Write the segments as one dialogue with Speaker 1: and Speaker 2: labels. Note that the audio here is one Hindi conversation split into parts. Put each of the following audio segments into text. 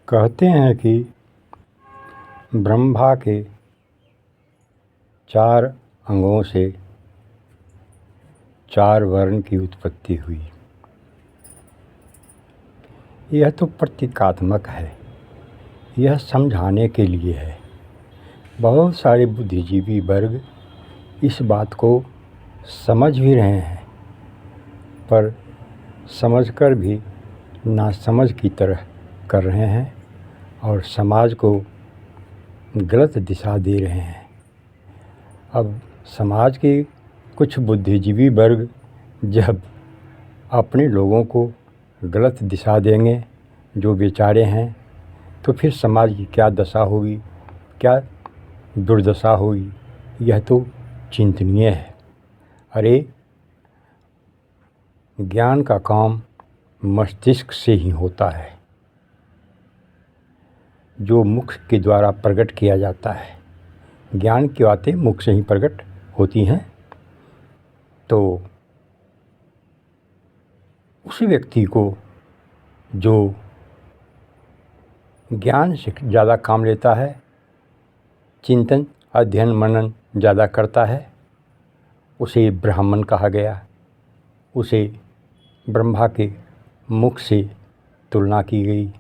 Speaker 1: कहते हैं कि ब्रह्मा के 4 अंगों से 4 वर्ण की उत्पत्ति हुई। यह तो प्रतीकात्मक है, यह समझाने के लिए है। बहुत सारे बुद्धिजीवी वर्ग इस बात को समझ भी रहे हैं, पर समझकर भी नासमझ की तरह कर रहे हैं और समाज को गलत दिशा दे रहे हैं। अब समाज के कुछ बुद्धिजीवी वर्ग जब अपने लोगों को गलत दिशा देंगे जो बेचारे हैं, तो फिर समाज की क्या दशा होगी, क्या दुर्दशा होगी, यह तो चिंतनीय है। अरे, ज्ञान का काम मस्तिष्क से ही होता है, जो मुख के द्वारा प्रकट किया जाता है। ज्ञान की बातें मुख से ही प्रकट होती हैं। तो उस व्यक्ति को जो ज्ञान से ज़्यादा काम लेता है, चिंतन अध्ययन मनन ज़्यादा करता है, उसे ब्राह्मण कहा गया। उसे ब्रह्मा के मुख से तुलना की गई।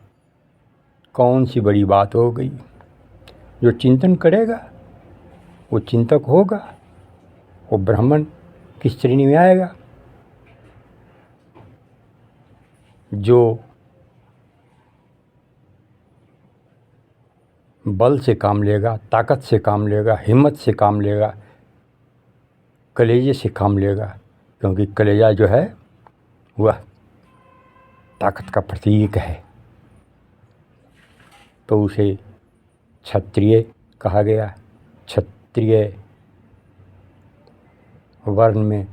Speaker 1: कौन सी बड़ी बात हो गई? जो चिंतन करेगा वो चिंतक होगा, वो ब्राह्मण किस श्रेणी में आएगा? जो बल से काम लेगा, ताकत से काम लेगा, हिम्मत से काम लेगा, कलेजे से काम लेगा, क्योंकि कलेजा जो है वह ताकत का प्रतीक है, तो उसे क्षत्रिय कहा गया। क्षत्रिय वर्ण में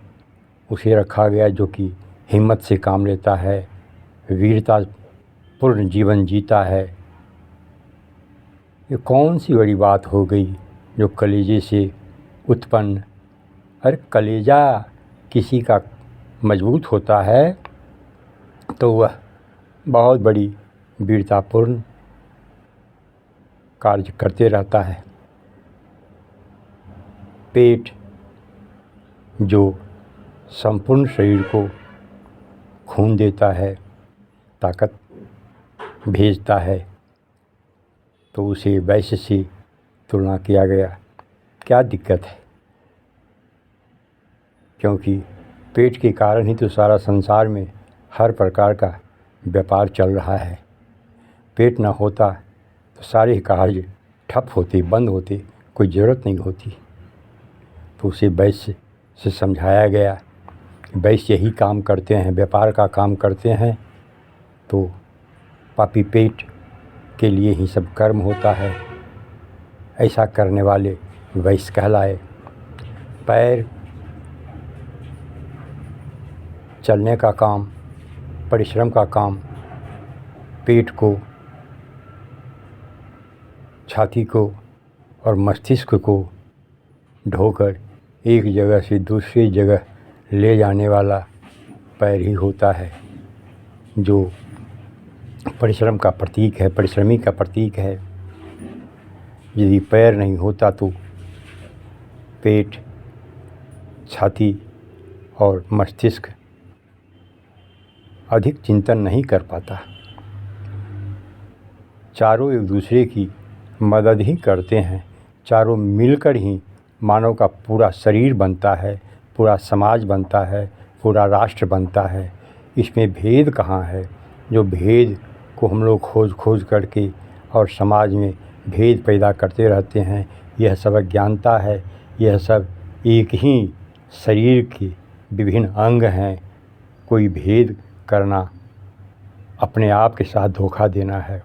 Speaker 1: उसे रखा गया जो कि हिम्मत से काम लेता है, वीरता पूर्ण जीवन जीता है। ये कौन सी बड़ी बात हो गई जो कलेजे से उत्पन्न? अरे, कलेजा किसी का मजबूत होता है तो वह बहुत बड़ी वीरतापूर्ण कार्य करते रहता है। पेट जो संपूर्ण शरीर को खून देता है, ताकत भेजता है, तो उसे वैश्य से तुलना किया गया। क्या दिक्कत है? क्योंकि पेट के कारण ही तो सारा संसार में हर प्रकार का व्यापार चल रहा है। पेट न होता तो सारे कार्य ठप होते, बंद होते, कोई ज़रूरत नहीं होती। तो उसे वैश्य से समझाया गया। वैश्य यही काम करते हैं, व्यापार का काम करते हैं, तो पापी पेट के लिए ही सब कर्म होता है। ऐसा करने वाले वैश्य कहलाए। पैर चलने का काम, परिश्रम का काम, पेट को, छाती को और मस्तिष्क को ढोकर एक जगह से दूसरी जगह ले जाने वाला पैर ही होता है, जो परिश्रम का प्रतीक है, परिश्रमी का प्रतीक है। यदि पैर नहीं होता तो पेट, छाती और मस्तिष्क अधिक चिंतन नहीं कर पाता। चारों एक दूसरे की मदद ही करते हैं। चारों मिलकर ही मानव का पूरा शरीर बनता है, पूरा समाज बनता है, पूरा राष्ट्र बनता है। इसमें भेद कहाँ है? जो भेद को हम लोग खोज करके और समाज में भेद पैदा करते रहते हैं, यह सब अज्ञानता है। यह सब एक ही शरीर के विभिन्न अंग हैं। कोई भेद करना अपने आप के साथ धोखा देना है।